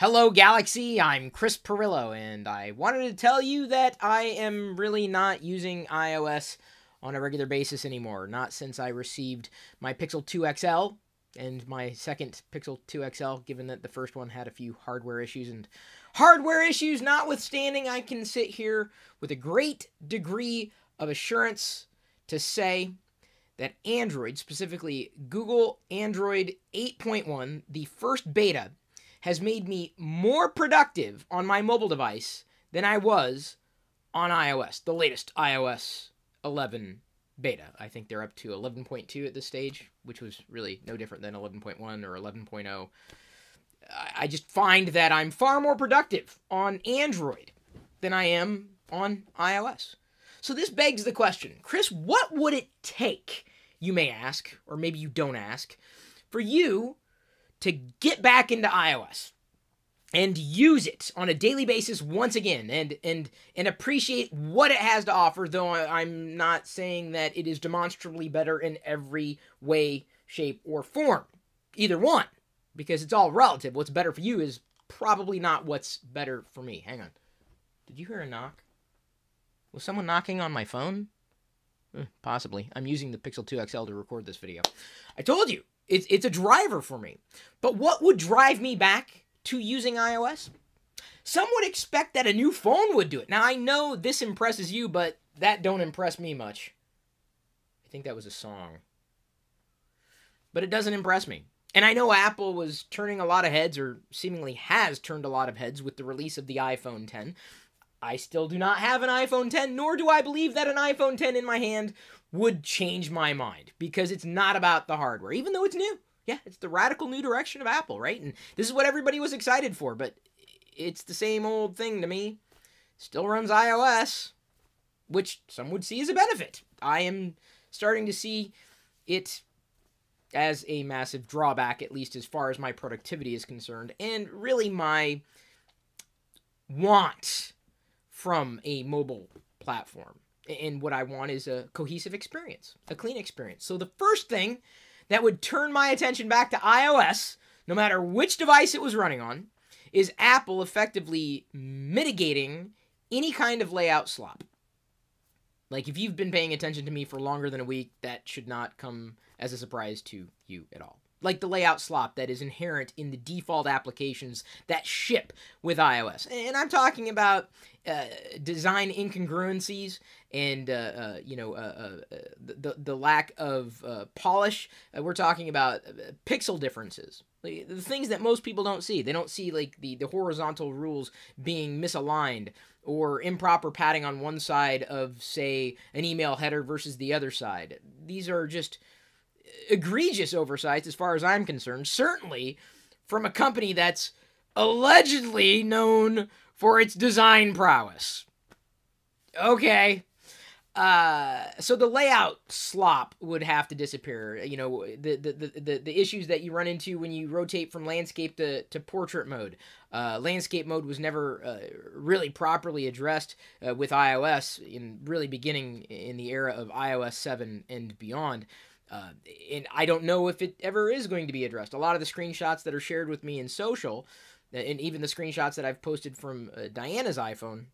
Hello, Galaxy. I'm Chris Pirillo, and I wanted to tell you that I am really not using iOS on a regular basis anymore. Not since I received my Pixel 2 XL and my second Pixel 2 XL, given that the first one had a few hardware issues. And hardware issues notwithstanding, I can sit here with a great degree of assurance to say that Android, specifically Google Android 8.1, the first beta, has made me more productive on my mobile device than I was on iOS, the latest iOS 11 beta. I think they're up to 11.2 at this stage, which was really no different than 11.1 or 11.0. I just find that I'm far more productive on Android than I am on iOS. So this begs the question, Chris, what would it take, you may ask, or maybe you don't ask, for you to get back into iOS and use it on a daily basis once again and appreciate what it has to offer, though I'm not saying that it is demonstrably better in every way, shape, or form. Either one, because it's all relative. What's better for you is probably not what's better for me. Hang on. Did you hear a knock? Was someone knocking on my phone? Possibly. I'm using the Pixel 2 XL to record this video. I told you. It's a driver for me. But what would drive me back to using iOS? Some would expect that a new phone would do it. Now, I know this impresses you, but that don't impress me much. I think that was a song. But it doesn't impress me. And I know Apple was turning a lot of heads, or seemingly has turned a lot of heads with the release of the iPhone X. I still do not have an iPhone X, nor do I believe that an iPhone X in my hand would change my mind, because it's not about the hardware, even though it's new. Yeah, it's the radical new direction of Apple, right? And this is what everybody was excited for, but it's the same old thing to me. Still runs iOS, which some would see as a benefit. I am starting to see it as a massive drawback, at least as far as my productivity is concerned, and really my want from a mobile platform. And what I want is a cohesive experience, a clean experience. So the first thing that would turn my attention back to iOS, no matter which device it was running on, is Apple effectively mitigating any kind of layout slop. Like, if you've been paying attention to me for longer than a week, that should not come as a surprise to you at all. Like the layout slop that is inherent in the default applications that ship with iOS. And I'm talking about design incongruencies and the lack of polish. We're talking about pixel differences. The things that most people don't see. They don't see like the horizontal rules being misaligned, or improper padding on one side of, say, an email header versus the other side. These are just egregious oversights as far as I'm concerned, certainly from a company that's allegedly known for its design prowess. Okay. So the layout slop would have to disappear. You know, the issues that you run into when you rotate from landscape to portrait mode. Landscape mode was never really properly addressed with iOS, in really beginning in the era of iOS 7 and beyond. And I don't know if it ever is going to be addressed. A lot of the screenshots that are shared with me in social, and even the screenshots that I've posted from Diana's iPhone,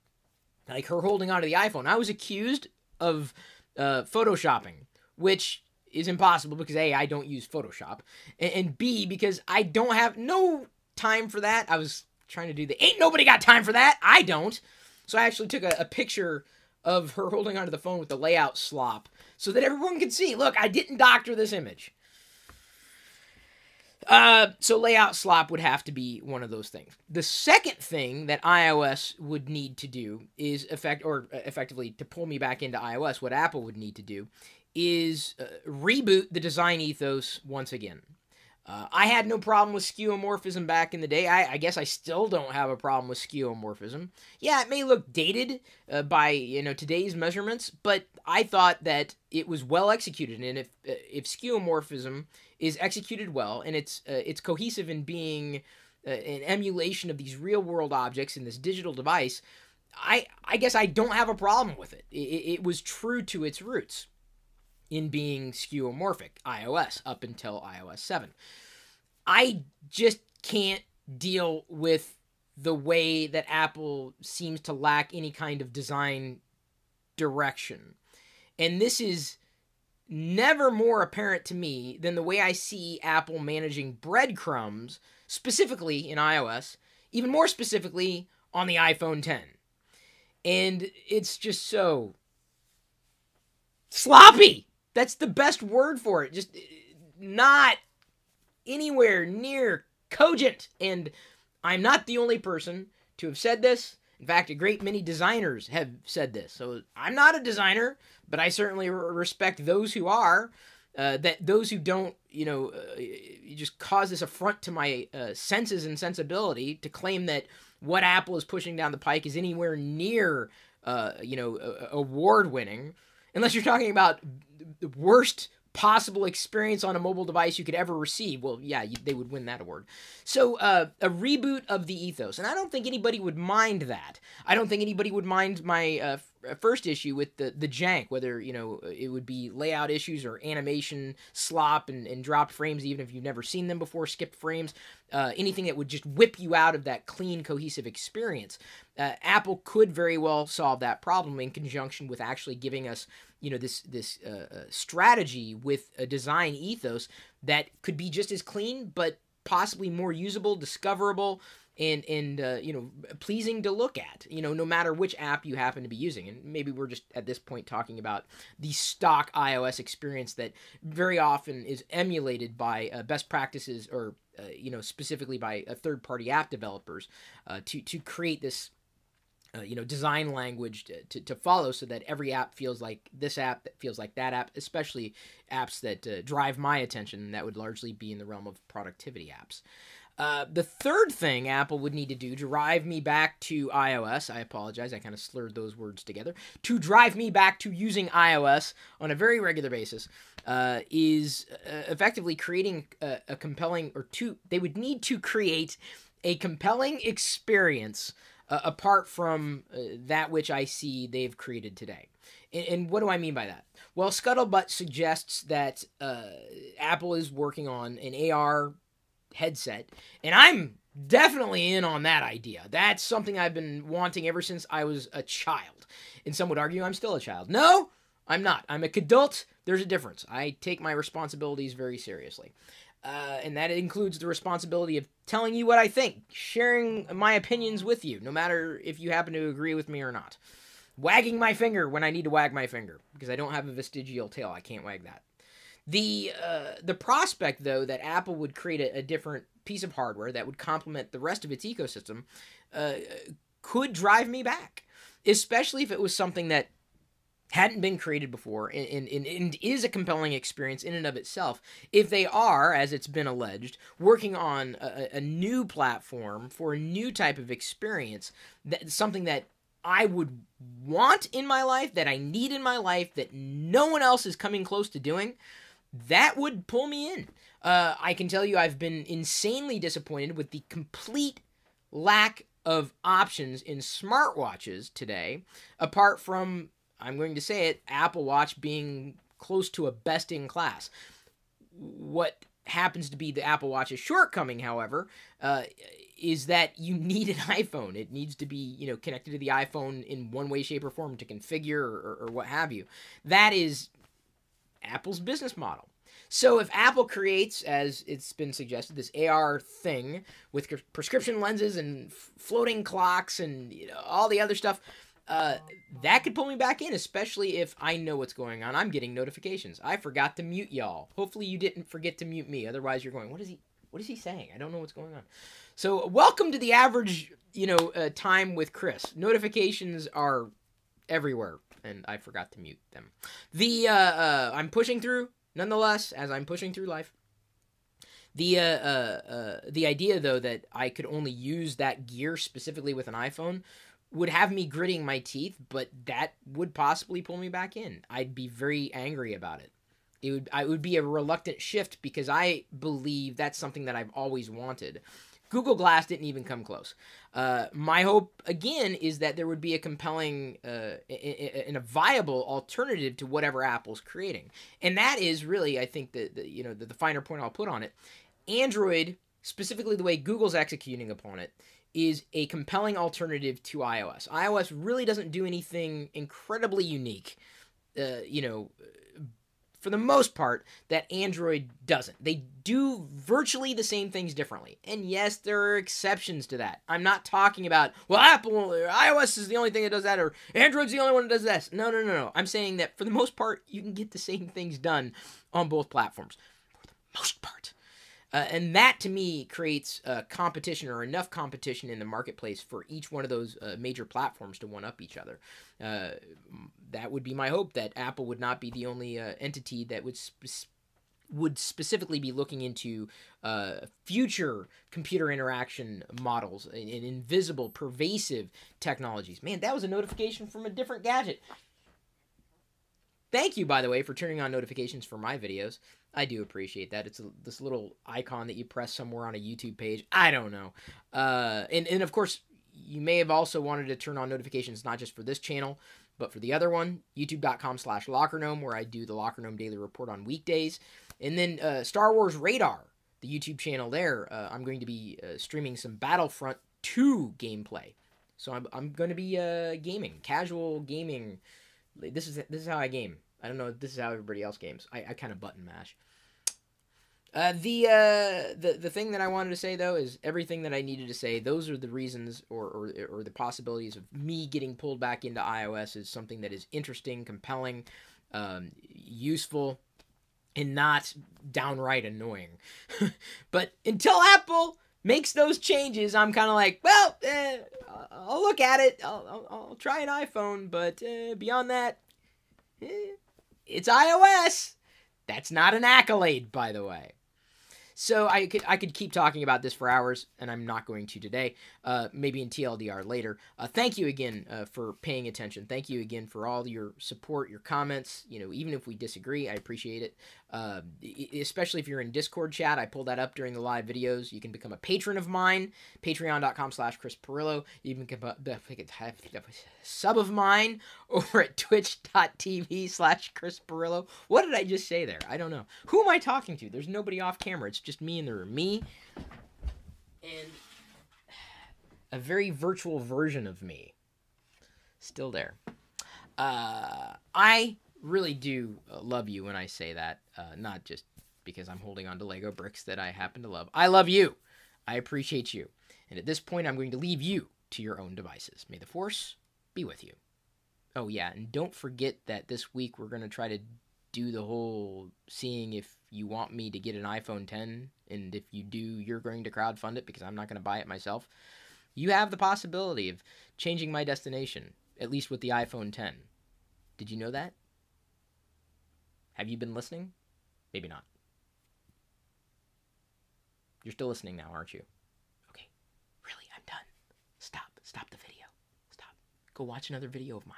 like her holding onto the iPhone, I was accused of photoshopping, which is impossible because A, I don't use Photoshop, and B, because I don't have no time for that. I was trying to do ain't nobody got time for that. I don't. So I actually took a picture of her holding onto the phone with the layout slop so that everyone could see, look, I didn't doctor this image. So layout slop would have to be one of those things. The second thing that iOS would need to do is effectively to pull me back into iOS, what Apple would need to do is reboot the design ethos once again. I had no problem with skeuomorphism back in the day. I guess I still don't have a problem with skeuomorphism. Yeah, it may look dated by today's measurements, but I thought that it was well executed. And if skeuomorphism is executed well, and it's cohesive in being an emulation of these real world objects in this digital device, I guess I don't have a problem with it. It was true to its roots in being skeuomorphic, iOS, up until iOS 7. I just can't deal with the way that Apple seems to lack any kind of design direction. And this is never more apparent to me than the way I see Apple managing breadcrumbs, specifically in iOS, even more specifically on the iPhone X. And it's just so sloppy. That's the best word for it. Just not anywhere near cogent. And I'm not the only person to have said this. In fact, a great many designers have said this. So I'm not a designer, but I certainly respect those who are. That those who don't, you just cause this affront to my senses and sensibility to claim that what Apple is pushing down the pike is anywhere near, award-winning, unless you're talking about the worst possible experience on a mobile device you could ever receive. Well, yeah, they would win that award. So a reboot of the ethos, and I don't think anybody would mind that. I don't think anybody would mind my first issue with the jank, whether it would be layout issues or animation slop and dropped frames, even if you've never seen them before, skipped frames, anything that would just whip you out of that clean, cohesive experience. Apple could very well solve that problem in conjunction with actually giving us this strategy with a design ethos that could be just as clean, but possibly more usable, discoverable, and pleasing to look at, no matter which app you happen to be using. And maybe we're just at this point talking about the stock iOS experience that very often is emulated by best practices or, specifically by third-party app developers to create this design language to follow so that every app feels like this app, that feels like that app, especially apps that drive my attention. That would largely be in the realm of productivity apps. The third thing Apple would need to do to drive me back to iOS, I apologize, I kind of slurred those words together, to drive me back to using iOS on a very regular basis, is effectively creating a compelling, they would need to create a compelling experience apart from that which I see they've created today. And what do I mean by that? Well, Scuttlebutt suggests that Apple is working on an AR headset, and I'm definitely in on that idea. That's something I've been wanting ever since I was a child. And some would argue I'm still a child. No, I'm not. I'm a kidult. There's a difference. I take my responsibilities very seriously. And that includes the responsibility of telling you what I think, sharing my opinions with you, no matter if you happen to agree with me or not. Wagging my finger when I need to wag my finger, because I don't have a vestigial tail. I can't wag that. The prospect, though, that Apple would create a different piece of hardware that would complement the rest of its ecosystem could drive me back, especially if it was something that hadn't been created before and is a compelling experience in and of itself. If they are, as it's been alleged, working on a new platform for a new type of experience, something that I would want in my life, that I need in my life, that no one else is coming close to doing, that would pull me in. I can tell you I've been insanely disappointed with the complete lack of options in smartwatches today, apart from, I'm going to say it, Apple Watch being close to a best in class. What happens to be the Apple Watch's shortcoming, however, is that you need an iPhone. It needs to be, connected to the iPhone in one way, shape, or form to configure or what have you. That is Apple's business model. So if Apple creates, as it's been suggested, this AR thing with prescription lenses and floating clocks and all the other stuff, that could pull me back in, especially if I know what's going on. I'm getting notifications. I forgot to mute y'all. Hopefully you didn't forget to mute me. Otherwise you're going, what is he saying? I don't know what's going on. So welcome to the average, time with Chris. Notifications are everywhere, and I forgot to mute them. I'm pushing through, nonetheless, as I'm pushing through life. The idea, though, that I could only use that gear specifically with an iPhone would have me gritting my teeth, but that would possibly pull me back in. I'd be very angry about it. It would be a reluctant shift because I believe that's something that I've always wanted. Google Glass didn't even come close. My hope, again, is that there would be a compelling and a viable alternative to whatever Apple's creating. And that is really, I think, the finer point I'll put on it. Android, specifically the way Google's executing upon it, is a compelling alternative to iOS. iOS really doesn't do anything incredibly unique, for the most part, that Android doesn't. They do virtually the same things differently. And yes, there are exceptions to that. I'm not talking about, well, Apple or iOS is the only thing that does that, or Android's the only one that does this. No. I'm saying that for the most part, you can get the same things done on both platforms. For the most part. And that, to me, creates competition, or enough competition in the marketplace for each one of those major platforms to one-up each other. That would be my hope, that Apple would not be the only entity that would specifically be looking into future computer interaction models and invisible, pervasive technologies. Man, that was a notification from a different gadget. Thank you, by the way, for turning on notifications for my videos. I do appreciate that. It's this little icon that you press somewhere on a YouTube page. I don't know. And of course, you may have also wanted to turn on notifications not just for this channel, but for the other one, youtube.com/LockerGnome, where I do the LockerGnome Daily Report on weekdays. And then Star Wars Radar, the YouTube channel there, I'm going to be streaming some Battlefront 2 gameplay. So I'm going to be gaming, casual gaming. This is how I game. I don't know if this is how everybody else games. I kind of button mash. The thing that I wanted to say, though, is everything that I needed to say. Those are the reasons or the possibilities of me getting pulled back into iOS is something that is interesting, compelling, useful, and not downright annoying. But until Apple makes those changes, I'm kind of like, well, I'll look at it. I'll try an iPhone, but beyond that, it's iOS. That's not an accolade, by the way. So I could keep talking about this for hours, and I'm not going to today. Maybe in TLDR later. Thank you again for paying attention. Thank you again for all your support, your comments. Even if we disagree, I appreciate it. Especially if you're in Discord chat, I pull that up during the live videos. You can become a patron of mine, patreon.com/Chris Pirillo. You can become a sub of mine over at twitch.tv/Chris Pirillo. What did I just say there? I don't know. Who am I talking to? There's nobody off camera. It's just me in the room. Me and a very virtual version of me. Still there. I really do love you when I say that. Not just because I'm holding on to Lego bricks that I happen to love. I love you. I appreciate you. And at this point, I'm going to leave you to your own devices. May the Force be with you. Oh, yeah, and don't forget that this week we're going to try to do the whole seeing if you want me to get an iPhone 10, and if you do, you're going to crowdfund it because I'm not going to buy it myself. You have the possibility of changing my destination, at least with the iPhone 10. Did you know that? Have you been listening? Maybe not. You're still listening now, aren't you? Okay. Really, I'm done. Stop the video. Stop. Go watch another video of mine.